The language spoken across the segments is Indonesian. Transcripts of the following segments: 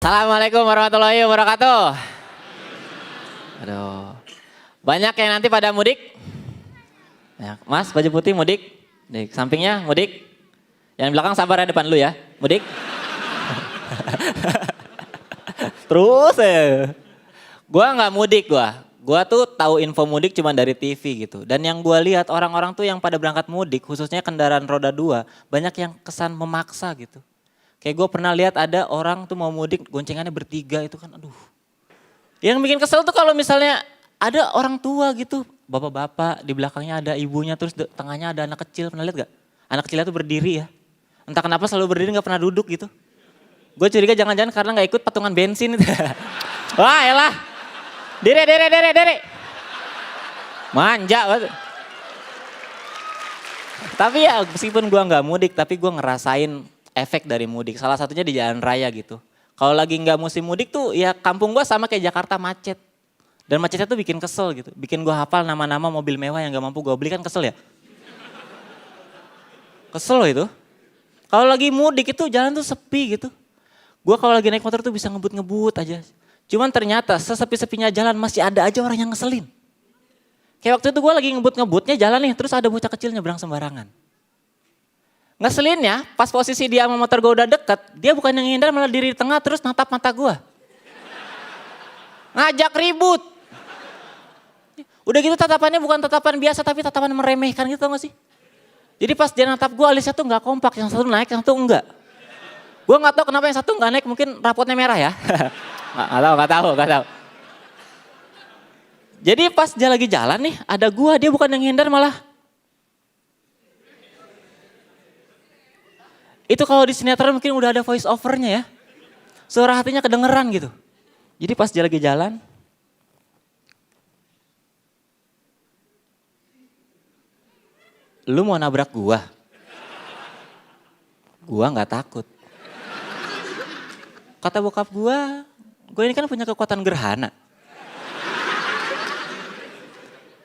Assalamualaikum warahmatullahi wabarakatuh. Aduh, banyak yang nanti pada mudik. Ya, Mas, baju putih mudik. Di sampingnya mudik. Yang belakang sabar ya, depan lu ya, mudik. Terus ya. Gua nggak mudik Gua tuh tahu info mudik cuma dari TV gitu. Dan yang gua lihat orang-orang tuh yang pada berangkat mudik, khususnya kendaraan roda 2, banyak yang kesan memaksa gitu. Kayak gue pernah lihat ada orang tuh mau mudik goncengannya bertiga itu kan aduh. Yang bikin kesel tuh kalau misalnya ada orang tua gitu, bapak-bapak di belakangnya ada ibunya terus tengahnya ada anak kecil, pernah lihat gak? Anak kecilnya tuh berdiri ya. Entah kenapa selalu berdiri gak pernah duduk gitu. Gue curiga jangan-jangan karena gak ikut patungan bensin itu. Wah elah. Dere. Manja banget. Tapi ya meskipun gue gak mudik tapi gue ngerasain efek dari mudik. Salah satunya di jalan raya gitu. Kalau lagi nggak musim mudik tuh ya kampung gue sama kayak Jakarta macet. Dan macetnya tuh bikin kesel gitu. Bikin gue hafal nama-nama mobil mewah yang gak mampu gue beli kan kesel ya. Kesel loh itu. Kalau lagi mudik itu jalan tuh sepi gitu. Gue kalau lagi naik motor tuh bisa ngebut-ngebut aja. Cuman ternyata sesepi-sepinya jalan masih ada aja orang yang ngeselin. Kayak waktu itu gue lagi ngebut-ngebutnya jalan nih terus ada bocah kecil nyebrang sembarangan. Ngeselin ya, pas posisi dia sama motor gue udah deket, dia bukan yang ngindar malah diri di tengah terus natap mata gue. Ngajak ribut. Udah gitu tatapannya bukan tatapan biasa tapi tatapan meremehkan gitu tau gak sih? Jadi pas dia natap gue alisnya tuh gak kompak, yang satu naik yang satu enggak. Gue gak tahu kenapa yang satu gak naik, mungkin rapotnya merah ya. Gak tahu. Jadi pas dia lagi jalan nih, ada gue, dia bukan yang ngindar malah. Itu kalau di sinetron mungkin udah ada voice overnya ya. Suara hatinya kedengeran gitu. Jadi pas dia lagi jalan. Lu mau nabrak gua? Gua gak takut. Kata bokap gua ini kan punya kekuatan gerhana.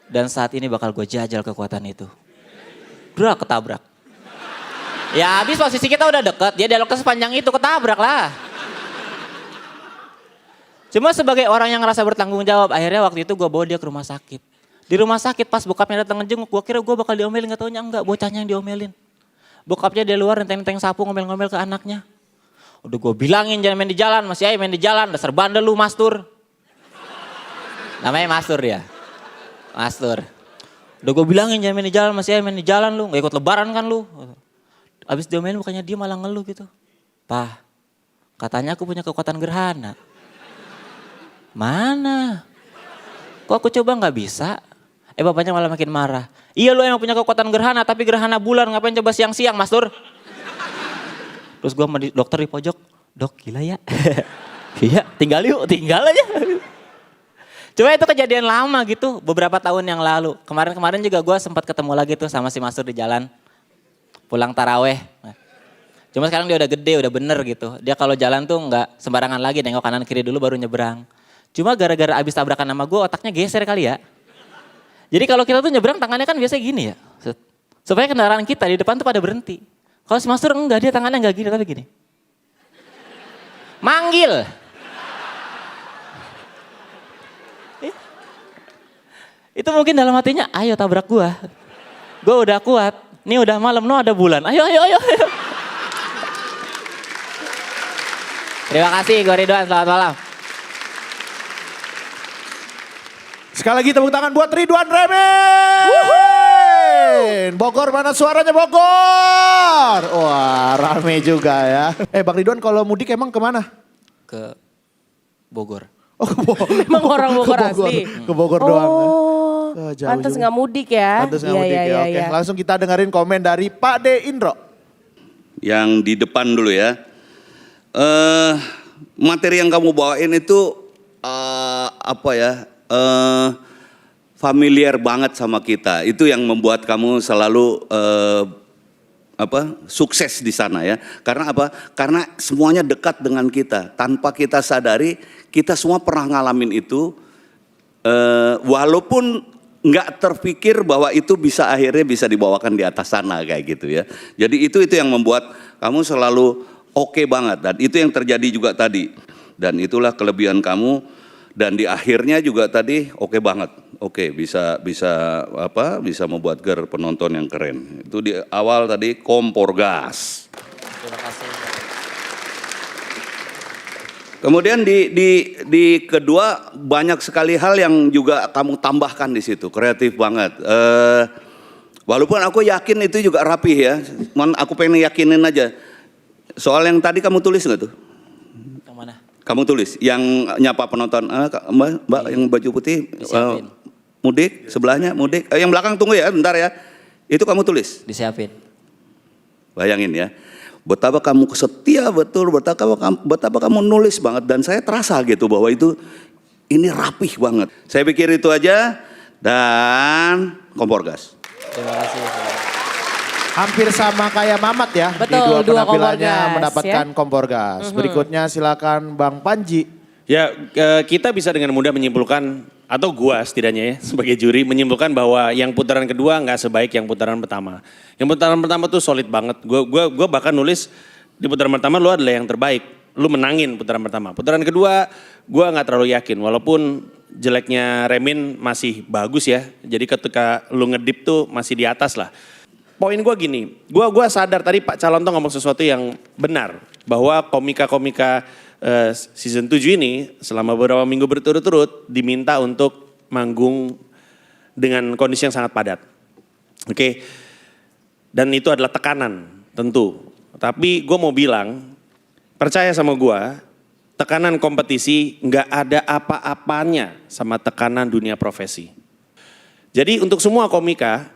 Dan saat ini bakal gue jajal kekuatan itu. Brak, ketabrak. Ya habis posisi kita udah deket, dia dialog sepanjang itu ketabrak lah. Cuma sebagai orang yang ngerasa bertanggung jawab, akhirnya waktu itu gue bawa dia ke rumah sakit. Di rumah sakit pas bokapnya datang ngejenguk, gue kira gue bakal diomelin, gak taunya enggak, bocahnya yang diomelin. Bokapnya di luar nenteng-nenteng sapu ngomel-ngomel ke anaknya. Udah gue bilangin jangan main di jalan, masih aja main di jalan, dasar bandel lu Mastur. Namanya Mastur ya, Mastur. Udah gue bilangin jangan main di jalan, masih aja main di jalan lu, gak ikut lebaran kan lu. Abis diomelin bukannya dia malah ngeluh gitu. Pah, katanya aku punya kekuatan gerhana. Mana? Kok aku coba gak bisa? Bapaknya malah makin marah. Iya lu emang punya kekuatan gerhana tapi gerhana bulan ngapain coba siang-siang Mas Tur? Terus gue sama dokter di pojok, dok gila ya? Iya tinggal aja. Coba itu kejadian lama gitu beberapa tahun yang lalu. Kemarin juga gue sempat ketemu lagi tuh sama si Mas Tur di jalan. Pulang taraweh. Cuma sekarang dia udah gede, udah bener gitu. Dia kalau jalan tuh nggak sembarangan lagi, nengok kanan kiri dulu baru nyebrang. Cuma gara-gara abis tabrakan sama gue otaknya geser kali ya. Jadi kalau kita tuh nyebrang tangannya kan biasanya gini ya. Supaya kendaraan kita di depan tuh pada berhenti. Kalau si Mas Tur enggak, dia tangannya nggak gini tapi gini. Manggil. Itu mungkin dalam hatinya, ayo tabrak gue. Gue udah kuat. Ini udah malam, no ada bulan. Ayo. Terima kasih, gue Ridwan. Selamat malam. Sekali lagi tepuk tangan buat Ridwan Remin. Bogor, mana suaranya Bogor? Wah rame juga ya. Bang Ridwan kalau mudik emang kemana? Ke Bogor. Oh ke Bogor. Emang orang Bogor asli? Ke Bogor doang. Pantes gak mudik ya. Pantes gak mudik ya, oke. Langsung kita dengerin komen dari Pak De Indro. Yang di depan dulu ya. Materi yang kamu bawain itu familiar banget sama kita. Itu yang membuat kamu selalu sukses di sana ya. Karena apa? Karena semuanya dekat dengan kita. Tanpa kita sadari, kita semua pernah ngalamin itu. Walaupun nggak terpikir bahwa itu akhirnya bisa dibawakan di atas sana kayak gitu ya. Jadi itu yang membuat kamu selalu oke banget. Dan itu yang terjadi juga tadi. Dan itulah kelebihan kamu. Dan di akhirnya juga tadi oke banget. Oke, bisa membuat penonton yang keren. Itu di awal tadi kompor gas. Terima kasih. Kemudian di kedua banyak sekali hal yang juga kamu tambahkan di situ, kreatif banget. Walaupun aku yakin itu juga rapih ya, aku pengen yakinin aja. Soal yang tadi kamu tulis nggak tuh? Yang mana? Kamu tulis, yang nyapa penonton, Mbak yang baju putih, Disiapin. mudik sebelahnya mudik, yang belakang tunggu ya, bentar ya. Itu kamu tulis. Disiapin. Bayangin ya. Betapa kamu setia betul, betapa kamu nulis banget, dan saya terasa gitu bahwa ini rapih banget. Saya pikir itu aja, dan kompor gas. Terima kasih. Hampir sama kayak Mamat ya. Betul, di dua dua kompor penampilannya gas, mendapatkan kompor gas. Berikutnya silakan Bang Panji. Ya, kita bisa dengan mudah menyimpulkan, atau gua setidaknya ya sebagai juri menyimpulkan bahwa yang putaran kedua nggak sebaik yang putaran pertama. Yang putaran pertama tuh solid banget. Gua bahkan nulis di putaran pertama lu adalah yang terbaik. Lu menangin putaran pertama. Putaran kedua gua nggak terlalu yakin, walaupun jeleknya Remin masih bagus ya. Jadi ketika lu ngedip tuh masih di atas lah. Poin gua gini, gua sadar tadi Pak Calon tuh ngomong sesuatu yang benar, bahwa komika-komika season 7 ini selama beberapa minggu berturut-turut diminta untuk manggung dengan kondisi yang sangat padat. Oke. Dan itu adalah tekanan tentu. Tapi gue mau bilang, percaya sama gue, tekanan kompetisi nggak ada apa-apanya sama tekanan dunia profesi. Jadi untuk semua komika,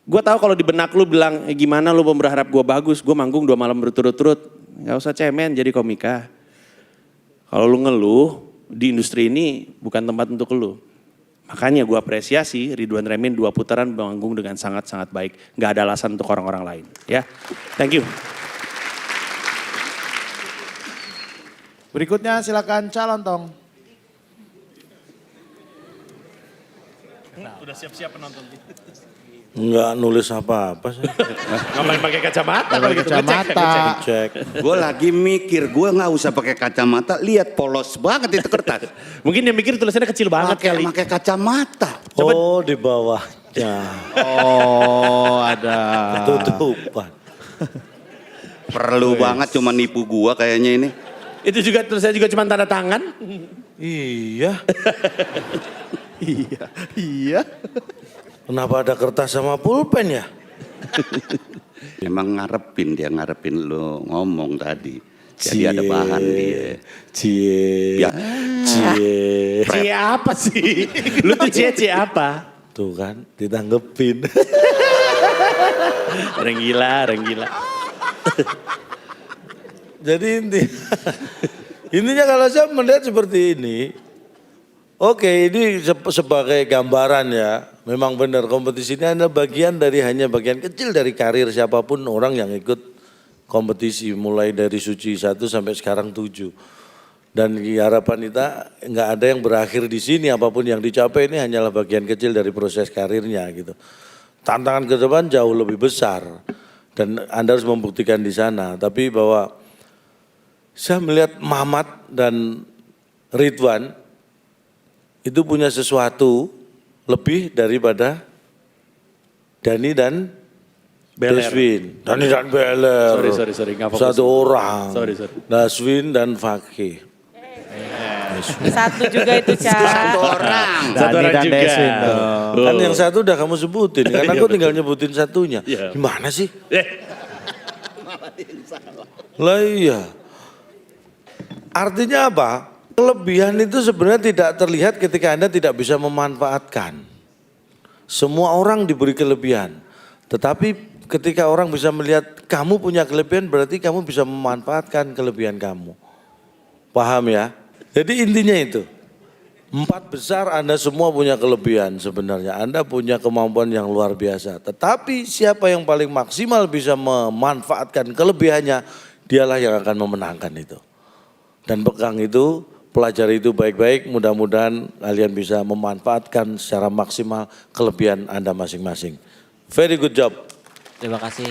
gue tahu kalau di benak lu bilang, gimana lu berharap gue bagus, gue manggung 2 malam berturut-turut. Gak usah cemen jadi komika. Kalau lu ngeluh, di industri ini bukan tempat untuk lu. Makanya gue apresiasi Ridwan Remin 2 putaran manggung dengan sangat-sangat baik. Gak ada alasan untuk orang-orang lain. Ya, thank you. Berikutnya silakan Calon Tong. Udah siap-siap penonton. Enggak nulis apa-apa sih. Ngapain pakai kacamata? Pakai kacamata. Cek. Gue lagi mikir, gue nggak usah pakai kacamata, lihat polos banget itu kertas. Mungkin dia mikir tulisannya kecil banget kali. Pakai kacamata. Oh di bawahnya. Oh ada. Tutupan. Perlu banget cuma nipu gue kayaknya ini. Itu juga tulisannya juga cuma tanda tangan. Iya. Iya. Kenapa ada kertas sama pulpen ya? Memang ngarepin lu ngomong tadi. Jadi ada bahan dia. Cie. Ya. Cie. Cie apa sih? Lu tuh cie apa? Tuh kan ditanggepin. Orang gila. Jadi intinya kalau saya melihat seperti ini. Oke, ini sebagai gambaran ya. Memang benar kompetisi ini adalah hanya bagian kecil dari karir siapapun orang yang ikut kompetisi. Mulai dari Suci 1 sampai sekarang 7. Dan harapan kita nggak ada yang berakhir di sini. Apapun yang dicapai ini hanyalah bagian kecil dari proses karirnya gitu. Tantangan ke depan jauh lebih besar. Dan Anda harus membuktikan di sana. Tapi bahwa saya melihat Mamat dan Ridwan itu punya sesuatu lebih daripada Dani dan Beler. Deswin. Dani dan Beler. Sorry. Nggak fokus. Satu orang. Sorry. Daswin dan Fakih. Satu juga itu, Ca. Satu orang. Satu orang dan juga. Deswin dong. Kan yang satu udah kamu sebutin. Kan aku tinggal nyebutin satunya. Iya. Gimana sih? Lah iya. Artinya apa? Kelebihan itu sebenarnya tidak terlihat ketika Anda tidak bisa memanfaatkan. Semua orang diberi kelebihan. Tetapi ketika orang bisa melihat kamu punya kelebihan berarti kamu bisa memanfaatkan kelebihan kamu. Paham ya? Jadi intinya itu. 4 besar Anda semua punya kelebihan sebenarnya. Anda punya kemampuan yang luar biasa. Tetapi siapa yang paling maksimal bisa memanfaatkan kelebihannya, dialah yang akan memenangkan itu. Dan pegang itu, pelajari itu baik-baik, mudah-mudahan kalian bisa memanfaatkan secara maksimal kelebihan Anda masing-masing. Very good job. Terima kasih.